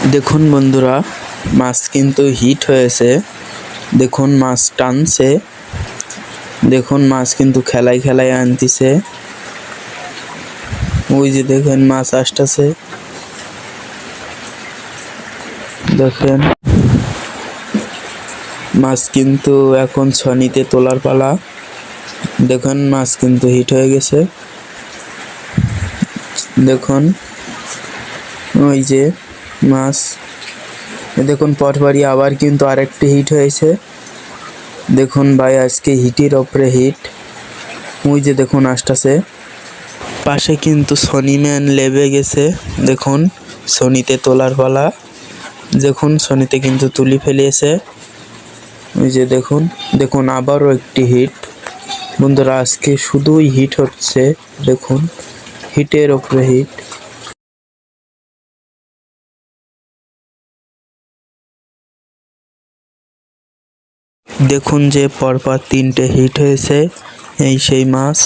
দেখুন বন্ধুরা, মাছ কিন্তু হিট হয়েছে। দেখুন মাছ টানছে। দেখুন মাছ কিন্তু খেলায় খেলায় আনতেছে। ওই যে দেখেন মাছ আসতেছে। দেখেন মাছ কিন্তু এখন ছনিতে তোলার পালা। দেখুন মাছ কিন্তু হিট হয়ে গেছে। দেখুন ওই যে মাছ, দেখুন পরপরই আবার কিন্তু আরেকটি হিট হয়েছে। দেখুন ভাই আজকে হিটের ওপরে হিট। ওই যে দেখুন আসতেছে। পাশে কিন্তু সনিম্যান লেবে গেছে। দেখুন সনিতে তোলার পালা। দেখুন সনিতে কিন্তু তুলি ফেলিয়েছে। ওই যে দেখুন, দেখুন আবারও একটি হিট। বন্ধুরা আজকে শুধুই হিট হচ্ছে। দেখুন হিটের ওপরে হিট। দেখুন যে পরপর 3টে হিট হয়েছে। এই সেই মাছ।